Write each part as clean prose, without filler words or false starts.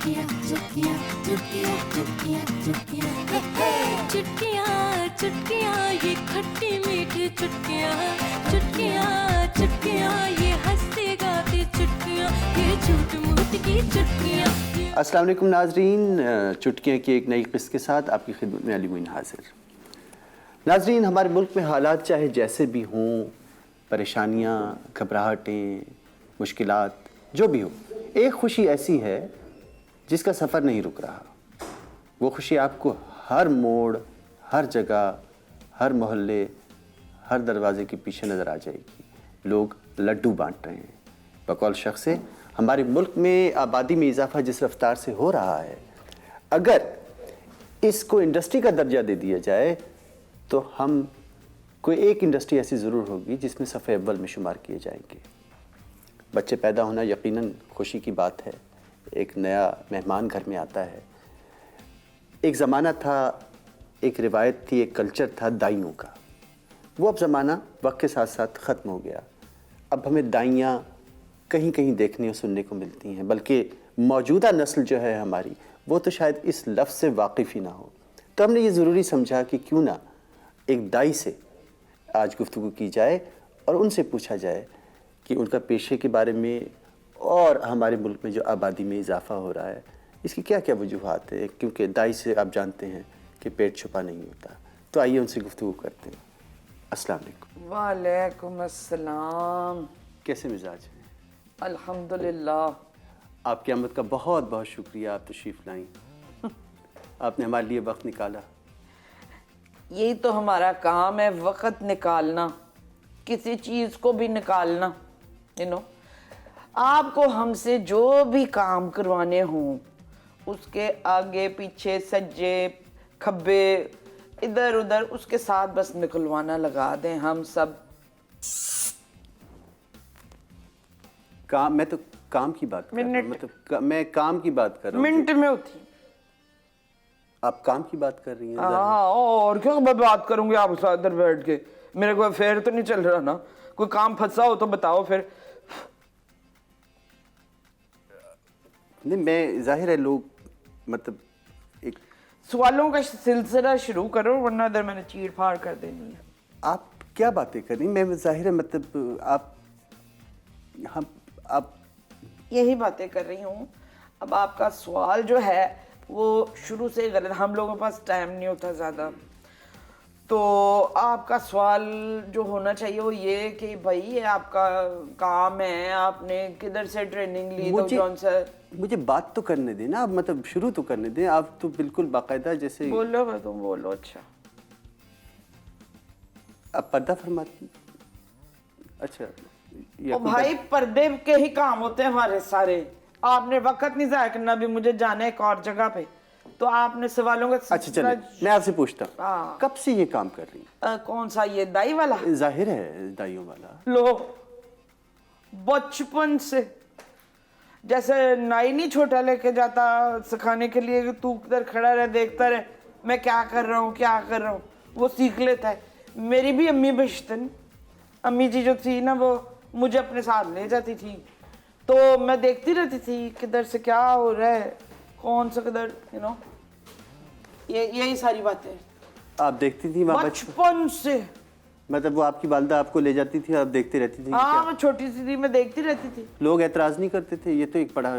चुटकियाँ चुटकियाँ चुटकियाँ चुटकियाँ चुटकियाँ चुटकियाँ चुटकियाँ ये खट्टी मीठी चुटकियाँ चुटकियाँ चुटकियाँ ये हंसते गाते चुटकियाँ ये झूठ मूठ की चुटकियाँ। अस्सलाम वालेकुम नाजरीन, चुटकियाँ की एक नई किस्त के साथ आपकी खिदमत में अली मोइन हाजिर। नाजरीन, हमारे मुल्क में हालात चाहे जैसे भी हों, परेशानियाँ, घबराहटें, मुश्किलात जो भी हो, एक खुशी ऐसी है जिसका सफ़र नहीं रुक रहा। वो खुशी आपको हर मोड़, हर जगह, हर मोहल्ले, हर दरवाजे के पीछे नज़र आ जाएगी। लोग लड्डू बांट रहे हैं। बकौल शख्स से हमारे मुल्क में आबादी में इजाफा जिस रफ्तार से हो रहा है, अगर इसको इंडस्ट्री का दर्जा दे दिया जाए तो हम कोई एक इंडस्ट्री ऐसी ज़रूर होगी जिसमें सफ़े अव्वल में शुमार किए जाएंगे। बच्चे पैदा होना यकीनन खुशी की बात है। एक नया मेहमान घर में आता है। एक ज़माना था, एक रिवायत थी, एक कल्चर था दाइयों का। वो अब ज़माना वक्त के साथ साथ ख़त्म हो गया। अब हमें दाइयाँ कहीं कहीं देखने और सुनने को मिलती हैं, बल्कि मौजूदा नस्ल जो है हमारी, वो तो शायद इस लफ्ज़ से वाकिफ़ ही ना हो। तो हमने ये ज़रूरी समझा कि क्यों ना एक दाई से आज गुफ्तगू की जाए और उनसे पूछा जाए कि उनका पेशे के बारे में और हमारे मुल्क में जो आबादी में इजाफा हो रहा है, इसकी क्या क्या वजूहात है। क्योंकि दाई से आप जानते हैं कि पेट छुपा नहीं होता। तो आइए उनसे गुफ्तगू करते हैं। अस्सलाम वालेकुम। वालेकुम अस्सलाम। कैसे मिजाज हैं? अल्हम्दुलिल्लाह। आपकी आमद का बहुत बहुत शुक्रिया। आप तशरीफ़ लाई, आपने हमारे लिए वक्त निकाला। यही तो हमारा काम है, वक्त निकालना, किसी चीज़ को भी निकालना। आपको हमसे जो भी काम करवाने हों, उसके आगे पीछे सज्जे खब्बे इधर उधर उसके साथ बस निकलवाना लगा दें हम सब। काम, मैं तो काम की बात कर रहा हूँ। मतलब मैं काम की बात कर रहा हूँ। मिनट में होती। आप काम की बात कर रही हैं? हाँ, और क्यों मैं बात करूंगी आपसे इधर बैठ के? मेरे को अफेयर तो नहीं चल रहा ना? कोई काम फंसा हो तो बताओ फिर। नहीं, मैं जाहिर है लोग मतलब एक सवालों का सिलसिला शुरू करो, वरना इधर मैंने चीड़ फाड़ कर देनी है। आप क्या बातें कर रही हैं? मैं जाहिर है मतलब आप यही बातें कर रही हूँ। अब आपका सवाल जो है वो शुरू से गलत। हम लोगों के पास टाइम नहीं होता ज़्यादा, तो आपका सवाल जो होना चाहिए वो ये कि भाई ये आपका काम है, आपने किधर से ट्रेनिंग ली? तो कौन सा? मुझे बात तो करने दें ना, आप मतलब शुरू तो करने दें। आप तो बिल्कुल बाकायदा जैसे बोलो, मैं तुम बोलो। अच्छा, आप पर्दा फरमाती? अच्छा, ओ भाई, पर्दे के ही काम होते हैं हमारे सारे। आपने वक्त नहीं जाया करना, भी मुझे जाना है एक और जगह पे, तो आपने सवालों का अच्छा चलिए मैं आपसे पूछता हूँ, कब से ये काम कर रही हैं? कौन सा? ये दाई वाला? जाहिर है दाइयों वाला। लो, बचपन से। जैसे नाई नहीं छोटा लेके जाता सिखाने के लिए कि तू किधर खड़ा रहे, देखता रहे मैं क्या कर रहा हूँ क्या कर रहा हूँ, वो सीख लेता है। मेरी भी अम्मी बश्तन, अम्मी जी जो थी ना, वो मुझे अपने साथ ले जाती थी, तो मैं देखती रहती थी किधर से क्या हो रहा है, कौन सा किधर, यही सारी बातें आप देखती थी वहाँ बचपन से? मतलब वो आपकी वालिदा आपको ले जाती थी, आप देखती रहती थी? हाँ, मैं छोटी सी थी, मैं देखती रहती थी। लोग एतराज़ नहीं करते थे? ये तो एक बड़ा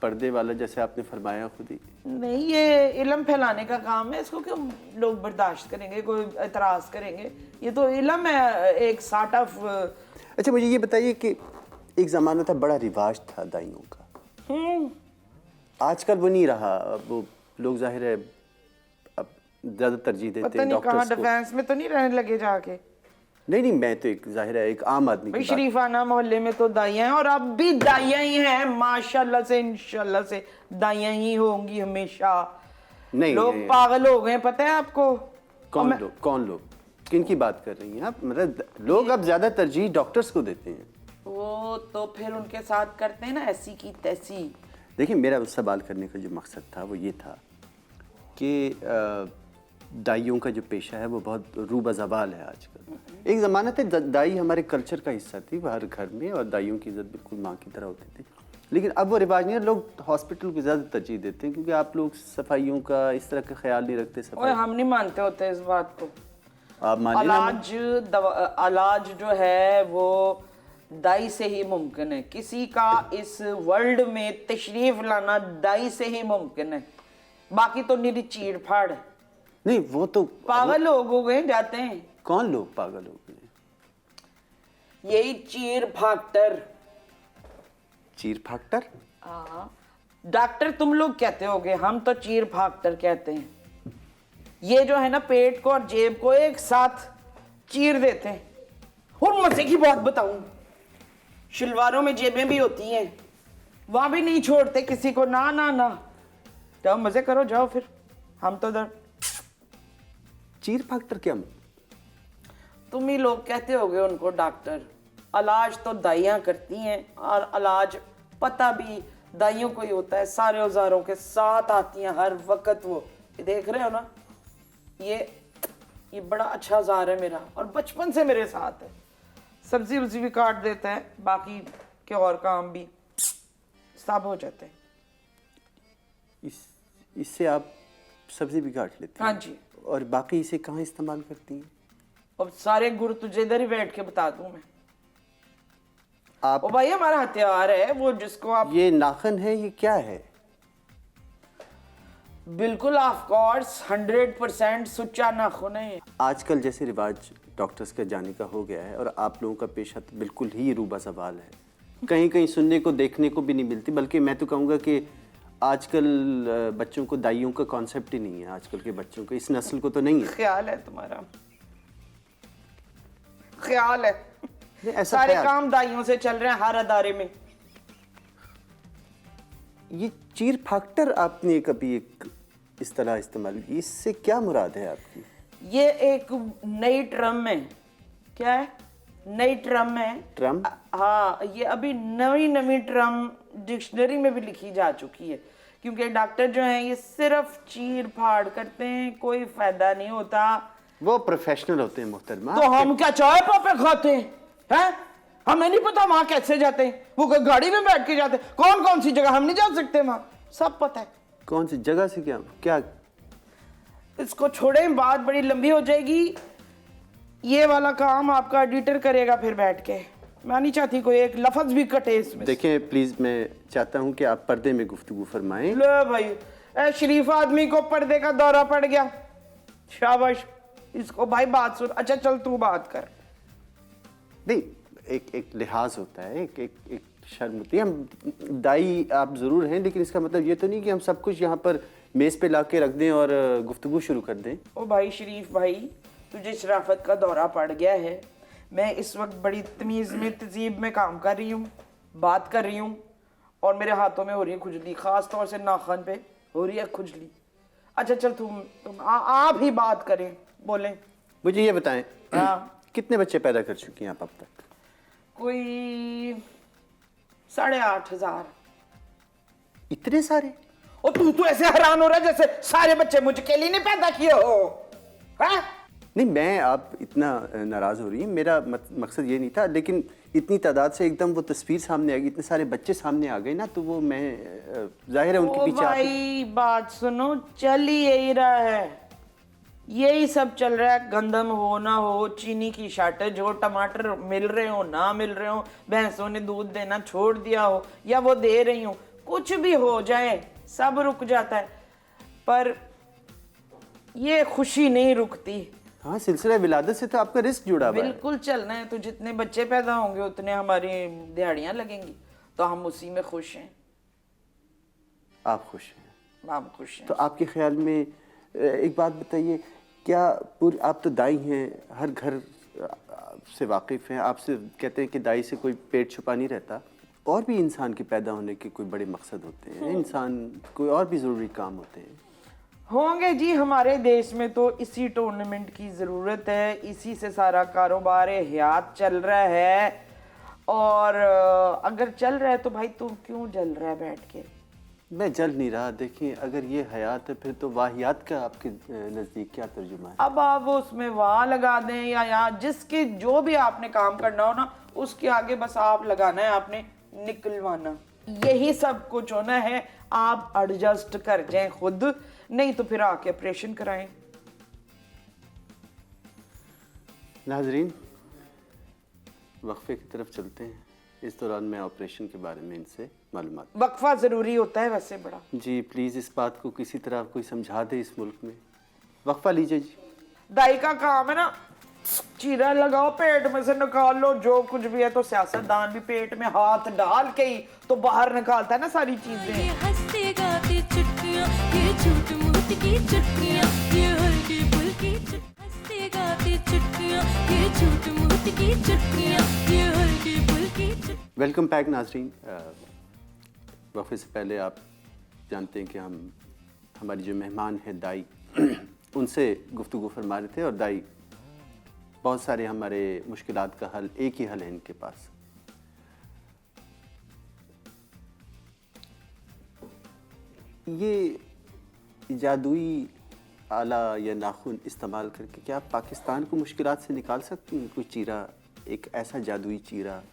पर्दे वाला, जैसे आपने फरमाया खुद ही। नहीं, ये इल्म फैलाने का काम है, इसको क्यों लोग बर्दाश्त करेंगे, कोई एतराज़ करेंगे? ये तो इल्म है, एक सार्ट ऑफ। अच्छा, मुझे ये बताइए कि एक ज़माना था, बड़ा रिवाज था दाइयों का। आजकल वो नहीं रहा। वो लोग जाहिर है अब ज़्यादा तरजीह देते हैं डॉक्टर्स को। डिफेंस में तो नहीं रहने लगे जाके? नहीं, मैं तो एक जाहिर है एक आम आदमी की बात। शरीफाना मोहल्ले में तो दाइयाँ हैं, और अब भी दाइयाँ ही हैं माशाल्लाह से, इंशाल्लाह से दाइयाँ ही होंगी हमेशा। नहीं, लोग पागल हो गए, पता है आपको? कौन लोग किन की बात कर रही हैं आप? मतलब लोग अब ज्यादा तरजीह डॉक्टर्स को देते हैं। वो तो फिर उनके साथ करते हैं ना ऐसी की तैसी। देखिए, मेरा सवाल करने का जो मकसद था वो ये था कि दाइयों का जो पेशा है वो बहुत रूबज़वाल है आजकल। एक ज़माना था दाई हमारे कल्चर का हिस्सा थी, हर घर में, और दाइयों की इज़्ज़त बिल्कुल माँ की तरह होती थी। लेकिन अब वो रिवाज नहीं है, लोग हॉस्पिटल को ज़्यादा तरजीह देते हैं क्योंकि आप लोग सफाइयों का इस तरह का ख्याल नहीं रखते। ओए सफाई हम नहीं मानते होते इस बात को। आप मानिए ना। इलाज जो है वो दाई से ही मुमकिन है। किसी का इस वर्ल्ड में तशरीफ लाना दाई से ही मुमकिन है, बाकी तो निरी चीड़ फाड़ है। नहीं वो तो पागल लोग हो गए जाते हैं। कौन लोग पागल हो गए? यही चीर फाक्टर। चीर फाक्टर? हाँ, डॉक्टर तुम लोग कहते होगे, हम तो चीर फाक्टर कहते हैं। ये जो है ना पेट को और जेब को एक साथ चीर देते हैं। और मजे की बात बताऊं, शलवारों में जेबें भी होती हैं, वहां भी नहीं छोड़ते किसी को। ना ना ना, जाओ मजे करो, जाओ फिर। हम तो दर चीर फाक्टर क्या? तुम ही लोग कहते होगे उनको डॉक्टर। इलाज तो दाइयां करती हैं, और इलाज पता भी दाइयों को ही होता है। सारे औजारों के साथ आती हैं हर वक्त। वो ये देख रहे हो ना, ये बड़ा अच्छा औजार है मेरा, और बचपन से मेरे साथ है। सब्जी वब्जी भी काट देता है, बाकी के और काम भी सब हो जाते हैं। इससे आप सब्जी भी काट लेते हैं? हाँ जी। और बाकी इसे कहाँ इस्तेमाल करती हैं? अब सारे गुर तुझे इधर ही बैठ के बता दूं मैं। आप ओ भाई हमारा हथियार है वो, जिसको आप ये नाखन है, ये क्या है? बिल्कुल ऑफ कोर्स 100% सुच्चा नाखून है। आजकल जैसे रिवाज डॉक्टर्स का जाने का हो गया है, और आप लोगों का पेशा तो बिल्कुल ही रूबा सवाल है। कहीं कहीं सुनने को देखने को भी नहीं मिलती, बल्कि मैं तो कहूँगा कि आजकल बच्चों को दाइयों का कॉन्सेप्ट ही नहीं है। आजकल के बच्चों को, इस नस्ल को तो नहीं है। ख्याल है तुम्हारा, ख्याल है। ऐसा सारे ख्याल। काम दाइयों से चल रहे हैं हर अदारे में। ये चीर फाक्टर आपने कभी एक इस तरह इस्तेमाल की, इससे क्या मुराद है आपकी? ये एक नई ट्रम है। क्या है? नई ट्रम है। ट्रम? हाँ, ये अभी नवी ट्रम डिक्शनरी में भी लिखी जा चुकी है, क्योंकि डॉक्टर जो हैं ये सिर्फ चीर फाड़ करते हैं, कोई फायदा नहीं होता। वो प्रोफेशनल होते हैं मोहतरमा। तो हम क्या चाय पापे खाते हैं? हैं? हमें नहीं पता वहां कैसे जाते हैं, वो गाड़ी में बैठ के जाते हैं। कौन कौन सी जगह हम नहीं जा सकते वहां, सब पता है। कौन सी जगह से क्या क्या? इसको छोड़े, बात बड़ी लंबी हो जाएगी। ये वाला काम आपका एडिटर करेगा फिर बैठ के। मैं नहीं चाहती कोई एक लफ्ज भी कटे इसमें। देखें प्लीज, मैं चाहता हूं कि आप पर्दे में गुफ्तगू फरमाएं। ले भाई, ए शरीफ आदमी को पर्दे का दौरा पड़ गया। शाबाश इसको भाई, बात सुन। अच्छा चल तू बात कर। नहीं, एक लिहाज होता है, एक शर्म होती है। हम दाई आप ज़रूर हैं, लेकिन इसका मतलब ये तो नहीं कि हम सब कुछ यहाँ पर मेज़ पे ला के रख दें और गुफ्तगू शुरू कर दें। ओ भाई शरीफ भाई, तुझे शराफत का दौरा पड़ गया है। मैं इस वक्त बड़ी तमीज़ में तहजीब में काम कर रही हूँ, बात कर रही हूँ, और मेरे हाथों में हो रही है खुजली, ख़ास तौर से नाखन पे हो रही है खुजली। अच्छा चल तुम आप ही बात करें, बोलें। मुझे ये बताएं, हाँ, कितने बच्चे पैदा कर चुकी हैं आप अब तक? कोई 8,500। इतने सारे? और तू तो ऐसे हैरान हो रहा है जैसे सारे बच्चे मुझे के लिए नहीं पैदा किए हो। हाँ? नहीं, मैं आप इतना नाराज़ हो रही हैं, मेरा मकसद ये नहीं था, लेकिन इतनी तादाद से एकदम वो तस्वीर सामने आ गई, इतने सारे बच्चे सामने आ गए ना, तो वो मैं जाहिर है उनके पीछे भाई बात सुनो, चल ही यही रहा है, यही सब चल रहा है। गंदम हो ना हो, चीनी की शॉर्टेज हो, टमाटर मिल रहे हो ना मिल रहे हो, भैंसों ने दूध देना छोड़ दिया हो या वो दे रही हो, कुछ भी हो जाए सब रुक जाता है। पर ये खुशी नहीं रुकती। हाँ, सिलसिला विलादत से तो आपका रिस्क जुड़ा हुआ है। बिल्कुल चलना है, तो जितने बच्चे पैदा होंगे उतने हमारी दिहाड़ियाँ लगेंगी, तो हम उसी में खुश हैं। आप खुश हैं? हम खुश हैं। तो आपके ख्याल में एक बात बताइए, क्या आप तो दाई हैं, हर घर से वाकिफ़ हैं, आपसे कहते हैं कि दाई से कोई पेट छुपा नहीं रहता, और भी इंसान के पैदा होने के कोई बड़े मकसद होते हैं, इंसान कोई और भी ज़रूरी काम होते हैं। होंगे जी, हमारे देश में तो इसी टूर्नामेंट की ज़रूरत है, इसी से सारा कारोबार हयात चल रहा है। और अगर चल रहा है तो भाई तुम क्यों जल रहा है बैठ के? मैं जल नहीं रहा। देखिए, अगर ये हयात है फिर तो वाहियात का आपके नज़दीक क्या तर्जुमा है? अब आप उसमें वाह लगा दें या जिसके जो भी आपने काम करना हो ना, उसके आगे बस आप लगाना है, आपने निकलवाना। यही सब कुछ होना है, आप एडजस्ट कर जाएं खुद, नहीं तो फिर आके ऑपरेशन कराएं। नाजरीन, वक्फे की तरफ चलते हैं। इस दौरान मैं ऑपरेशन के बारे में इनसे मालूमात। वक्फा ज़रूरी होता है वैसे बड़ा। जी प्लीज़ इस बात को किसी तरह कोई समझा दे इस मुल्क में। वक्फा लीजिए जी। दाई का काम है ना, चीरा लगाओ, पेट में से निकाल लो जो कुछ भी है। तो सियासतदान भी पेट में हाथ डाल के ही तो बाहर निकालता है ना सारी ये चीजें। हंसते गाते चुटकियां, ये झूठ मूठ की चुटकियां, ये हल्की फुल्की हंसते गाते चुटकियां, ये झूठ मूठ की चुटकियां, ये हल्की फुल्की वेलकम बैक नाजरीन। वक्फे से पहले आप जानते हैं कि हमारी जो मेहमान हैं दाई उनसे गुफ्तगू फरमा रहे थे, और दाई बहुत सारे हमारे मुश्किलात का हल, एक ही हल है इनके पास। ये जादुई आला या नाखून इस्तेमाल करके क्या आप पाकिस्तान को मुश्किलात से निकाल सकती हैं? कोई चीरा, एक ऐसा जादुई चीरा।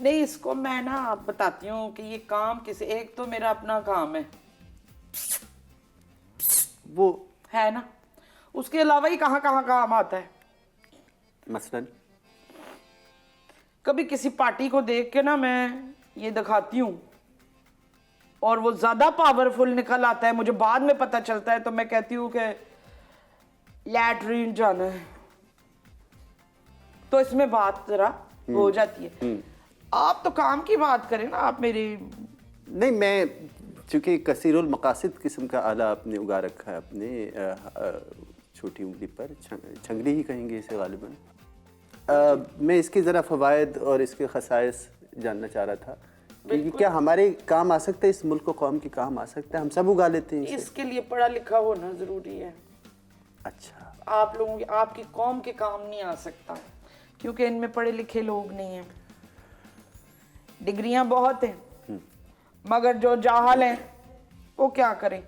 नहीं, इसको मैं ना बताती हूँ कि ये काम किसी, एक तो मेरा अपना काम है वो है ना, उसके अलावा ही कहाँ कहाँ काम आता है। मसलन कभी किसी पार्टी को देख के ना मैं ये दिखाती हूँ और वो ज्यादा पावरफुल निकल आता है, मुझे बाद में पता चलता है, तो मैं कहती हूँ कि लैट्रीन जाना है, तो इसमें बात जरा हो जाती है। आप तो काम की बात करें ना, आप मेरी। नहीं, मैं चूँकि कसीरुल मकासिद किस्म का आला आपने उगा रखा है अपने छोटी उंगली पर, छंगड़ी ही कहेंगे इसे गालिबन। मैं इसके ज़रा फ़वाइद और इसके खसाइस जानना चाह रहा था कि क्या हमारे काम आ सकता है, इस मुल्क को कौम के काम आ सकता है? हम सब उगा लेते हैं इसे। इसके लिए पढ़ा लिखा होना ज़रूरी है। अच्छा, आप लोगों की, आपकी कौम के काम नहीं आ सकता क्योंकि इनमें पढ़े लिखे लोग नहीं हैं। डिग्रियां बहुत हैं मगर जो जाहल हैं वो क्या करें।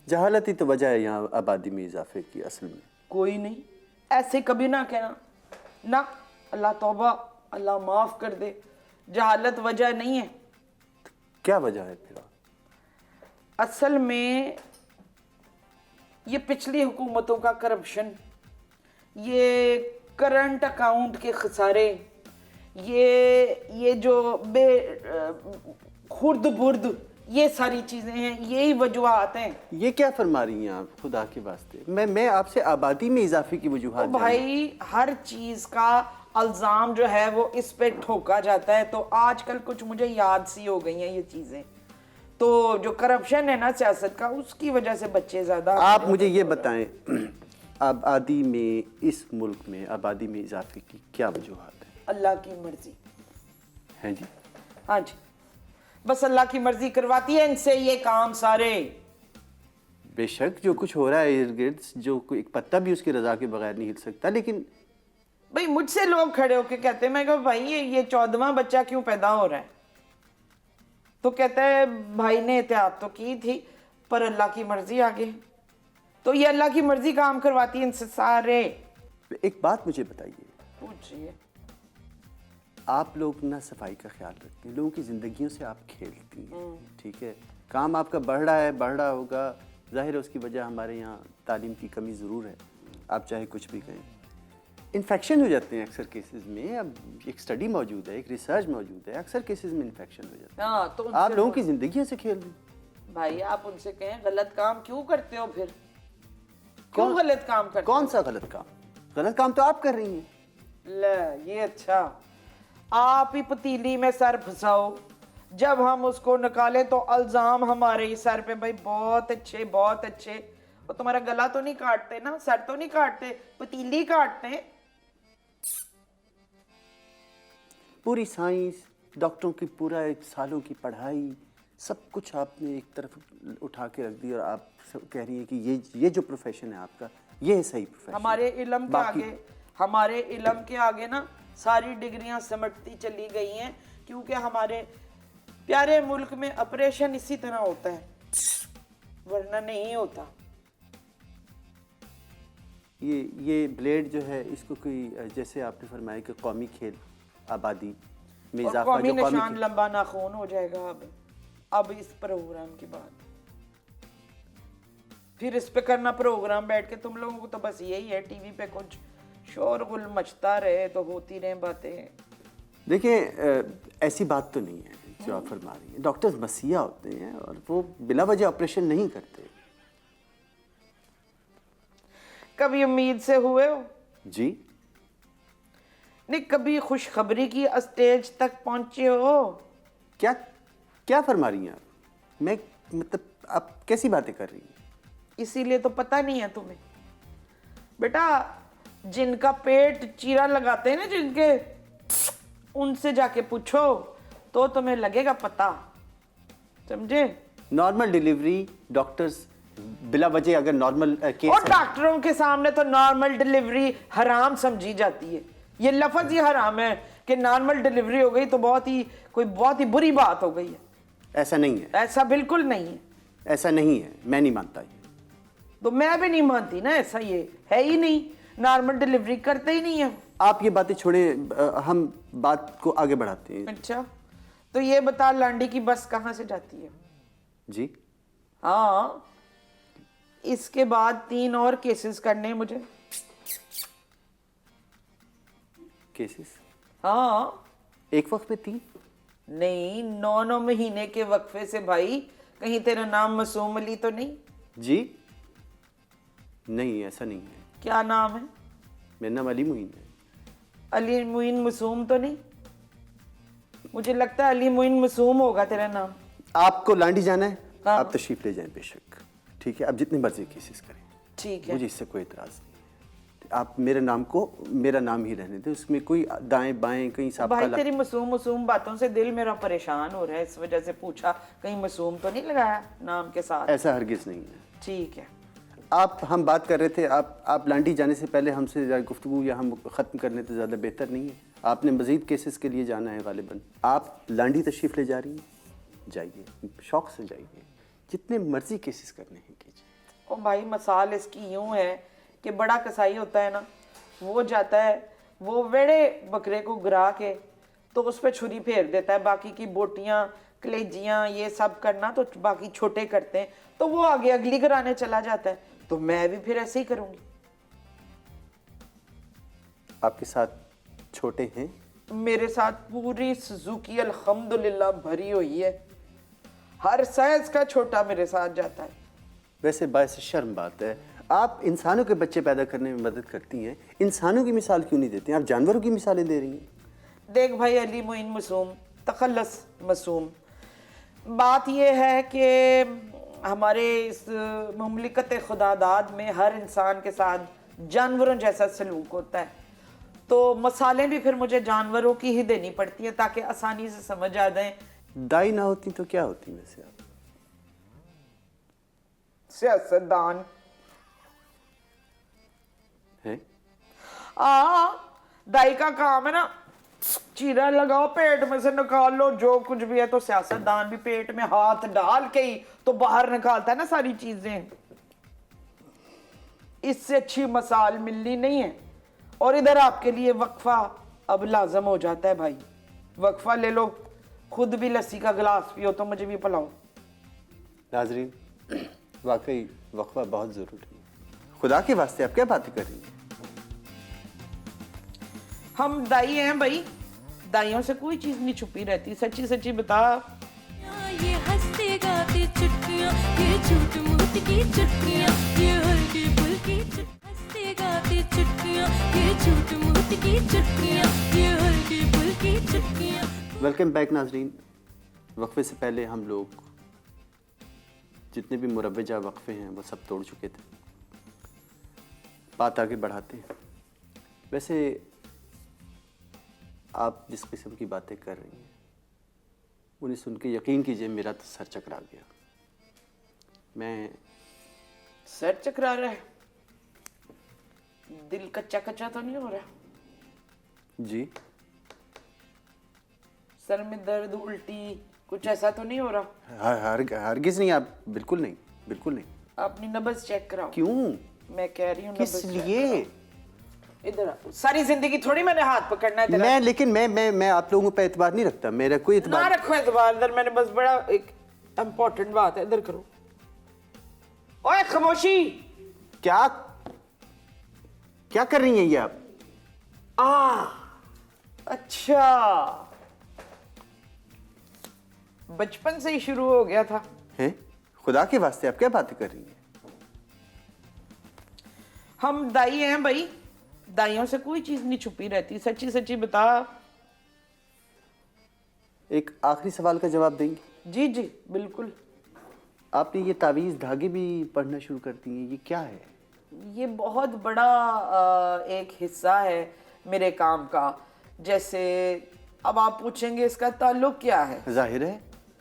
जहालत ही तो वजह है यहाँ आबादी में इजाफे की असल में। कोई नहीं, ऐसे कभी ना कहना ना, अल्लाह तौबा, अल्लाह माफ कर दे। जहालत वजह नहीं है। क्या वजह है फिर? असल में ये पिछली हुकूमतों का करप्शन, ये करंट अकाउंट के खसारे, ये जो खुर्द बुर्द, ये सारी चीजें हैं, यही वजूहात हैं। ये क्या फरमा रही हैं आप खुदा के वास्ते? मैं आपसे आबादी में इजाफे की वजूहात भाई, हर चीज का इल्जाम जो है वो इस पे ठोका जाता है। तो आजकल कुछ मुझे याद सी हो गई हैं ये चीजें। तो जो करप्शन है ना सियासत का, उसकी वजह से बच्चे ज्यादा। आप मुझे ये बताएं, आबादी में, इस मुल्क में आबादी में इजाफे की क्या वजूहात है? अल्लाह की मर्जी है जी। हाँ जी, बस अल्लाह की मर्जी करवाती है इनसे ये काम सारे। बेशक जो कुछ हो रहा है इर्द गिर्द, जो कोई एक पत्ता भी उसकी रजा के बगैर नहीं हिल सकता, लेकिन भाई मुझसे लोग खड़े होके कहते हैं, मैं कहा भाई ये 14वां बच्चा क्यों पैदा हो रहा है? तो कहता है भाई ने एहतियात तो की थी पर अल्लाह की मर्जी आगे। तो ये अल्लाह की मर्जी काम करवाती है इनसे सारे। एक बात मुझे बताइए, पूछिए। आप लोग ना सफाई का ख्याल रखते हैं, लोगों की ज़िंदगियों से आप खेलती हैं, ठीक है? काम आपका बढ़ रहा है, बढ़ रहा होगा, जाहिर है उसकी वजह हमारे यहाँ तालीम की कमी ज़रूर है, आप चाहे कुछ भी कहें। इन्फेक्शन हो जाते हैं अक्सर केसेस में। अब एक स्टडी मौजूद है, एक रिसर्च मौजूद है, अक्सर केसेस में इन्फेक्शन हो जाता है। हाँ, तो आप लोगों की ज़िंदगियों से खेल रहे हैं। भाई आप उनसे कहें गलत काम क्यों करते हो फिर? क्यों गलत काम करते हो? कौन सा गलत काम? गलत काम तो आप कर रही हैं। ले, ये अच्छा, आप ही पतीली में सर फंसाओ, जब हम उसको निकाले तो इल्जाम हमारे ही सर पे। भाई बहुत अच्छे, बहुत अच्छे। वो तुम्हारा गला तो नहीं काटते ना, सर तो नहीं काटते, पतीली काटते हैं। पूरी साइंस, डॉक्टरों की पूरा एक सालों की पढ़ाई, सब कुछ आपने एक तरफ उठा के रख दी और आप कह रही हैं कि ये जो प्रोफेशन है आपका, ये है सही प्रोफेशन। हमारे इल्म के आगे ना सारी डिग्रियां सिमटती चली गई हैं, क्योंकि हमारे प्यारे मुल्क में ऑपरेशन इसी तरह होता है, वरना नहीं होता। ये ब्लेड जो है, इसको कोई, जैसे आपने फरमाया कि कौमी खेल आबादी, में और इजाफा कौमी जो कौमी निशान लंबा नाखून हो जाएगा अब इस प्रोग्राम के बाद। फिर इस पे करना प्रोग्राम बैठ के, तुम लोगों को तो बस यही है टीवी पे कुछ शोरगुल मचता रहे तो होती रहे बातें। देखिए ऐसी बात तो नहीं है जो आप फरमा रही हैं। डॉक्टर्स मसीहा होते हैं और वो बिला वजह ऑपरेशन नहीं करते। कभी उम्मीद से हुए हो? जी नहीं, कभी खुशखबरी की स्टेज तक पहुंचे हो? क्या क्या फरमा रही हैं आप? मैं मतलब आप कैसी बातें कर रही हैं? इसीलिए तो पता नहीं है तुम्हें बेटा। जिनका पेट चीरा लगाते हैं ना जिनके, उनसे जाके पूछो तो तुम्हें लगेगा पता, समझे? नॉर्मल डिलीवरी डॉक्टर्स बिला वजह अगर नॉर्मल केस और डॉक्टरों के सामने तो नॉर्मल डिलीवरी हराम समझी जाती है। ये लफ्ज ही हराम है कि नॉर्मल डिलीवरी हो गई तो बहुत ही बुरी बात हो गई है। ऐसा नहीं है, ऐसा बिल्कुल नहीं है। ऐसा नहीं है, मैं नहीं मानता ये। तो मैं भी नहीं मानती ना, ऐसा ये है ही नहीं। नॉर्मल डिलीवरी करते ही नहीं है। आप ये बातें छोड़े, हम बात को आगे बढ़ाते हैं। अच्छा, तो ये बता, लांडी की बस कहाँ से जाती है? जी हाँ, इसके बाद 3 और केसेस करने हैं मुझे। केसेस? हाँ, एक वक्त में 3? नहीं, 9 महीने के वक्फे से भाई। कहीं तेरा नाम मासूम अली तो नहीं? जी नहीं, ऐसा नहीं है। क्या नाम है? मेरा नाम अली मुइन है। अली मुइन मासूम तो नहीं? मुझे लगता है अली मुइन मासूम होगा तेरा नाम। आपको लांडी जाना है? हाँ। आप तशरीफ ले जाएं बेशक, ठीक है। आप जितने मर्जी केसेस करें, ठीक है। मुझे इससे कोई इतराज नहीं है। आप मेरे नाम को मेरा नाम ही रहने दें, उसमें कोई दाएं बाएं कहीं साहब भाई तेरी मासूम बातों से दिल मेरा परेशान हो रहा है, इस वजह से पूछा कहीं मासूम तो नहीं लगाया नाम के साथ। ऐसा हरगिज नहीं है। ठीक है। हम बात कर रहे थे, आप लांडी जाने से पहले हमसे ज़रा गुफ्तगू या हम ख़त्म कर लें तो ज़्यादा बेहतर नहीं है? आपने मज़ीद केसेस के लिए जाना है गालिबन। आप लांडी तशरीफ़ ले जा रही हैं, जाइए, शौक़ से जाइए, जितने मर्जी केसेस करने हैं कीजिए। ओ भाई, मसाल इसकी यूं है कि बड़ा कसाई होता है ना, वो जाता है, वो वेड़े बकरे को गिरा के तो उस पर छुरी फेर देता है। बाकी की बोटियाँ कलेजियाँ ये सब करना तो बाकी छोटे करते हैं, तो वो आगे अगली कराने चला जाता है। तो मैं भी फिर ऐसे ही करूँगी। आपके साथ छोटे हैं? मेरे साथ पूरी सुजुकी अल्हम्दुलिल्लाह भरी हुई है। हर साइज का छोटा मेरे साथ जाता है। वैसे बायस शर्म बात है, आप इंसानों के बच्चे पैदा करने में मदद करती हैं, इंसानों की मिसाल क्यों नहीं देती? आप जानवरों की मिसालें दे रही हैं। देख भाई अली मुइन मासूम, तखल्लस मासूम। बात यह है कि हमारे इस मुमलिकत खुदादाद में हर इंसान के साथ जानवरों जैसा सलूक होता है, तो मसालें भी फिर मुझे जानवरों की ही देनी पड़ती हैं ताकि आसानी से समझ आ जाए। दाई ना होती तो क्या होती वैसे आप? सियासतदान हैं? दाई का काम है ना, चीरा लगाओ, पेट में से निकाल लो जो कुछ भी है। तो सियासतदान भी पेट में हाथ डाल के ही तो बाहर निकालता है ना सारी चीजें। इससे अच्छी मसाल मिलनी नहीं है। और इधर आपके लिए वक्फा अब लाजम हो जाता है भाई। वक्फा ले लो, खुद भी लस्सी का गिलास पियो तो मुझे भी पिलाओ। नाजरीन, वाकई वक्फा बहुत ज़रूरी है। खुदा के वास्ते आप क्या बातें कर रही हैं? हम दाई हैं भाई, दाइयों से कोई चीज नहीं छुपी रहती। सच्ची सच्ची बता। ये हंसते गाते चुटकियाँ, ये झूठ मूठ की चुटकियाँ, ये हल्की फुल्की हंसते गाते चुटकियाँ, ये झूठ मूठ की चुटकियाँ, ये हल्की फुल्की चुटकियाँ। वेलकम बैक नाजरीन। वक्फे से पहले हम लोग जितने भी मुरव्वजा वक्फे हैं वो सब तोड़ चुके थे। बात आगे बढ़ाते हैं। वैसे आप जिस किस्म की बातें कर रही हैं उन्हें सुन के यकीन कीजिए मेरा तो सर चकरा गया। मैं सर चकरा रहा है? दिल कच्चा कच्चा तो नहीं हो रहा? जी सर में दर्द, उल्टी कुछ ऐसा तो नहीं हो रहा? हरगिज़ नहीं। आप बिल्कुल नहीं, बिल्कुल नहीं। अपनी नब्ज चेक कराओ। क्यों? मैं कह रही हूँ किस नब्ज चेक लिए? कराओ। इधर आ। सारी जिंदगी थोड़ी मैंने हाथ पकड़ना है तेरा। लेकिन मैं आप लोगों पे एतबार नहीं रखता, मेरा कोई ना एतबार। रखो एतबार, इधर मैंने बस बड़ा एक इम्पोर्टेंट बात है, इधर करो। ओए खामोशी। क्या क्या कर रही हैं ये आप? अच्छा, बचपन से ही शुरू हो गया था। हैं? खुदा के वास्ते आप क्या बातें कर रही हैं? हम दाई हैं भाई, दाइयों से कोई चीज नहीं छुपी रहती, सच्ची सच्ची बता। एक आखिरी सवाल का जवाब देंगे? जी जी बिल्कुल। आपने ये तावीज़ धागे भी पढ़ना शुरू कर दिए, ये क्या है? ये बहुत बड़ा एक हिस्सा है मेरे काम का। जैसे अब आप पूछेंगे इसका ताल्लुक क्या है। जाहिर है,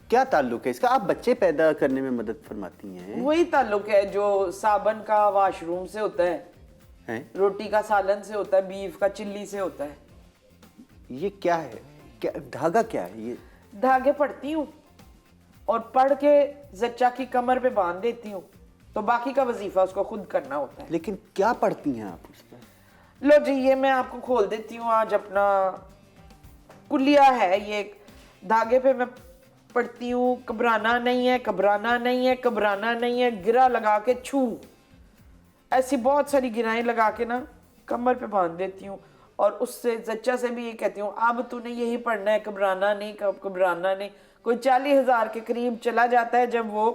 क्या ताल्लुक है इसका? आप बच्चे पैदा करने में मदद फरमाती हैं। वही ताल्लुक है जो साबन का वॉशरूम से होता है, हैं? रोटी का सालन से होता है, बीफ का चिल्ली से होता है। ये क्या है? क्या धागा क्या है ये? धागे पढ़ती हूँ और पढ़ के जच्चा की कमर पे बांध देती हूँ, तो बाकी का वजीफा उसको खुद करना होता है। लेकिन क्या पढ़ती हैं आप उस पर? लो जी, ये मैं आपको खोल देती हूँ आज अपना कुलिया है ये। धागे पे मैं पढ़ती हूँ, घबराना नहीं है, घबराना नहीं है, घबराना नहीं है, गिरा लगा के छू। ऐसी बहुत सारी गिराएं लगा के ना कमर पे बांध देती हूँ, और उससे जच्चा से भी ये कहती हूँ अब तूने यही पढ़ना है, घबराना नहीं, घबराना नहीं। कोई 40,000 के करीब चला जाता है जब वो,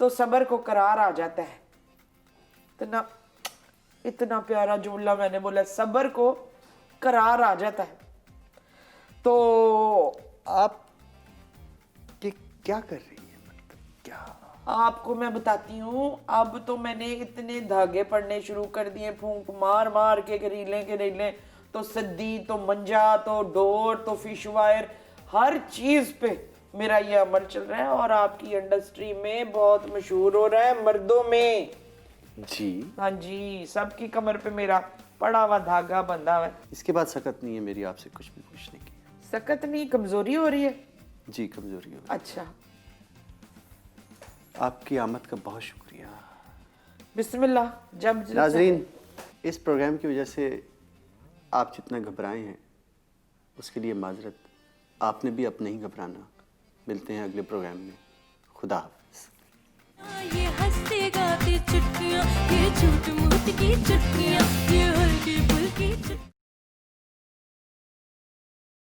तो सब्र को करार आ जाता है। इतना इतना प्यारा जुमला मैंने बोला, सब्र को करार आ जाता है। तो आप ये क्या कर रही हैं? मतलब क्या? आपको मैं बताती हूँ, अब तो मैंने इतने धागे पड़ने शुरू कर दिए, फूंक मार मार के करीले तो सद्दी, तो मंजा, तो डोर, तो फिश वायर, हर चीज पे मेरा ये अमल चल रहा है, और आपकी इंडस्ट्री में बहुत मशहूर हो रहा है मर्दों में। जी। हाँ जी, सबकी कमर पे मेरा पड़ा हुआ धागा बंधा हुआ है। इसके बाद सकत नहीं है मेरी आपसे कुछ भी पूछने की। सकत नहीं, कमजोरी हो रही है। जी, कमजोरी हो। अच्छा, आपकी आमद का बहुत शुक्रिया। बिस्मिल्लाह। जब नाजरीन, इस प्रोग्राम की वजह से आप जितना घबराए हैं उसके लिए माजरत। आपने भी अब नहीं घबराना। मिलते हैं अगले प्रोग्राम में। खुदा हाफिज़। ये हंसते गाते चुटकियाँ, ये झूठ मूठ की चुटकियाँ, ये हल्की फुल्की चुटकियाँ।